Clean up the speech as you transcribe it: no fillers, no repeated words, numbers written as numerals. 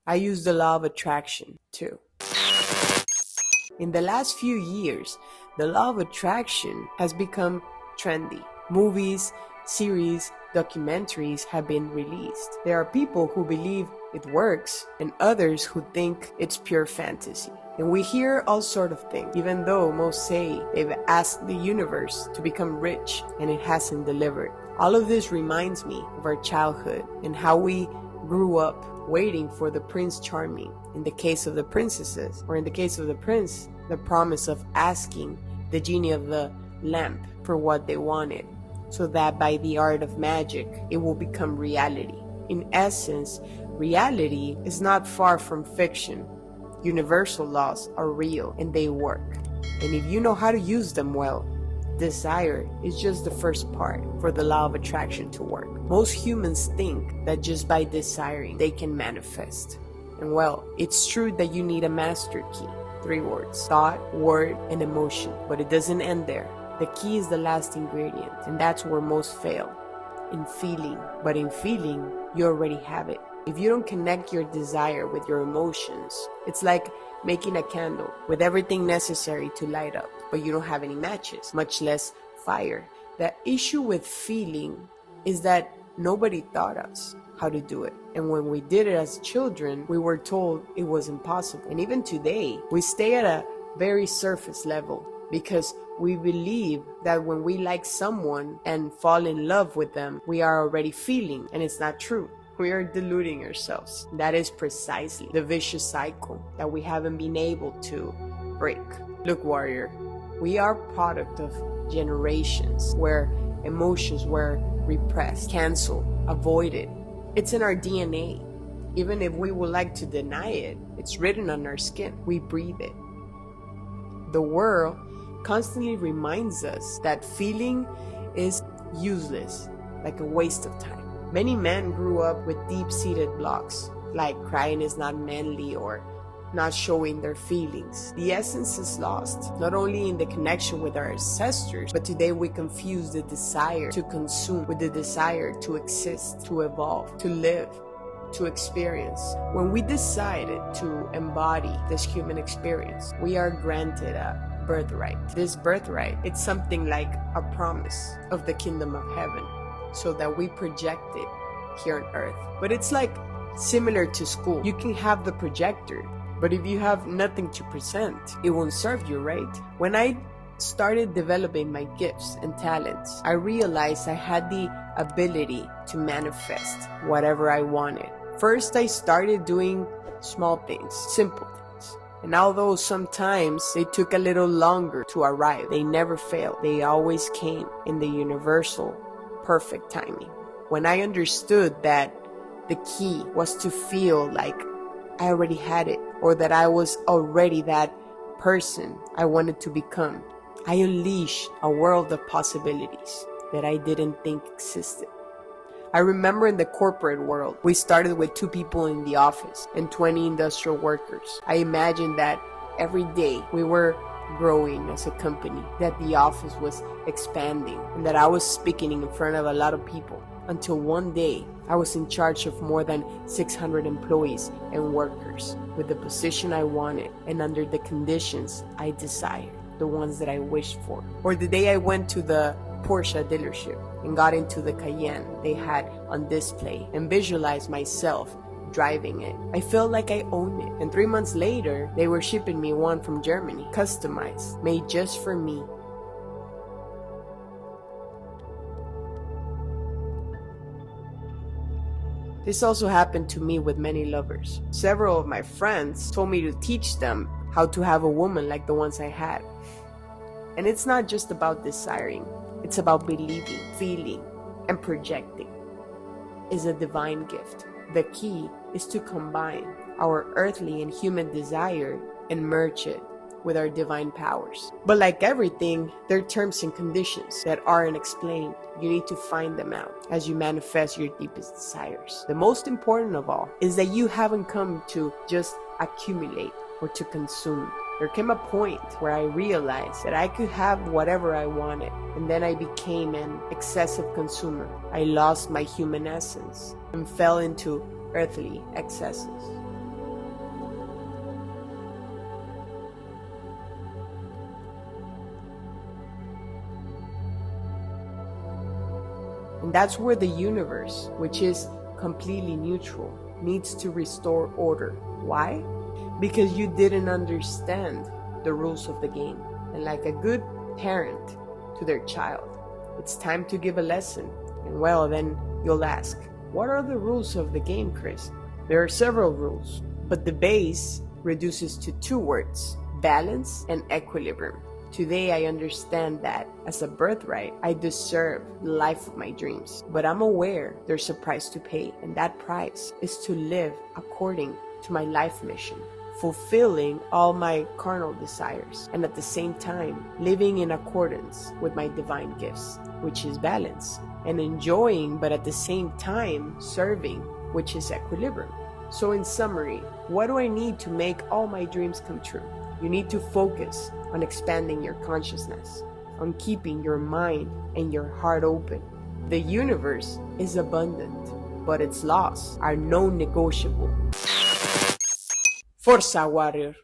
I use the law of attraction too. In the last few years, the law of attraction has become trendy. Movies, series, documentaries have been released. There are people who believe it works and others who think it's pure fantasy. And we hear all sorts of things, even though most say they've asked the universe to become rich and it hasn't delivered. All of this reminds me of our childhood and how we grew up waiting for the Prince Charming. In the case of the princesses, or in the case of the prince, the promise of asking the genie of the lamp for what they wanted, so that by the art of magic, it will become reality. In essence, reality is not far from fiction. Universal laws are real and they work. And if you know how to use them well, desire is just the first part for the law of attraction to work. Most humans think that just by desiring, they can manifest. And well, it's true that you need a master key. 3 words: thought, word, and emotion. But it doesn't end there. The key is the last ingredient, and that's where most fail. In feeling. But in feeling, you already have it. If you don't connect your desire with your emotions, it's like making a candle with everything necessary to light up, but you don't have any matches, much less fire. The issue with feeling is that nobody taught us how to do it. And when we did it as children, we were told it was impossible. And even today, we stay at a very surface level because we believe that when we like someone and fall in love with them, we are already feeling, and it's not true. We are deluding ourselves. That is precisely the vicious cycle that we haven't been able to break. Look, warrior, we are product of generations where emotions were repressed, canceled, avoided. It's in our DNA. Even if we would like to deny it, it's written on our skin. We breathe it. The world constantly reminds us that feeling is useless, like a waste of time. Many men grew up with deep-seated blocks, like crying is not manly or not showing their feelings. The essence is lost, not only in the connection with our ancestors, but today we confuse the desire to consume with the desire to exist, to evolve, to live, to experience. When we decided to embody this human experience, we are granted a birthright. This birthright, it's something like a promise of the kingdom of heaven, so that we project it here on earth. But it's like similar to school. You can have the projector, but if you have nothing to present, it won't serve you, right? When I started developing my gifts and talents, I realized I had the ability to manifest whatever I wanted. First, I started doing small things, simple things. And although sometimes they took a little longer to arrive, they never failed. They always came in the universal perfect timing. When I understood that the key was to feel like I already had it, or that I was already that person I wanted to become, I unleashed a world of possibilities that I didn't think existed. I remember in the corporate world, we started with 2 people in the office and 20 industrial workers. I imagined that every day we were growing as a company, that the office was expanding, and that I was speaking in front of a lot of people, until one day I was in charge of more than 600 employees and workers with the position I wanted and under the conditions I desired, the ones that I wished for. Or the day I went to the Porsche dealership and got into the Cayenne they had on display and visualized myself driving it. I felt like I owned it. And 3 months later, they were shipping me one from Germany, customized, made just for me. This also happened to me with many lovers. Several of my friends told me to teach them how to have a woman like the ones I had. And it's not just about desiring, it's about believing, feeling, and projecting. It's a divine gift. The key is to combine our earthly and human desire and merge it with our divine powers. But like everything, there are terms and conditions that aren't explained. You need to find them out as you manifest your deepest desires. The most important of all is that you haven't come to just accumulate or to consume. There came a point where I realized that I could have whatever I wanted, and then I became an excessive consumer. I lost my human essence and fell into earthly excesses. that's where the universe, which is completely neutral, needs to restore order. Why? Because you didn't understand the rules of the game. And like a good parent to their child, it's time to give a lesson. And well, then you'll ask, what are the rules of the game, Chris? There are several rules, but the base reduces to two words: balance and equilibrium. Today I understand that as a birthright, I deserve the life of my dreams. But I'm aware there's a price to pay, and that price is to live according to my life mission, fulfilling all my carnal desires, and at the same time living in accordance with my divine gifts, which is balance, and enjoying but at the same time serving, which is equilibrium. So in summary, what do I need to make all my dreams come true? You need to focus on expanding your consciousness, on keeping your mind and your heart open. The universe is abundant, but its laws are non-negotiable. Forza, warrior!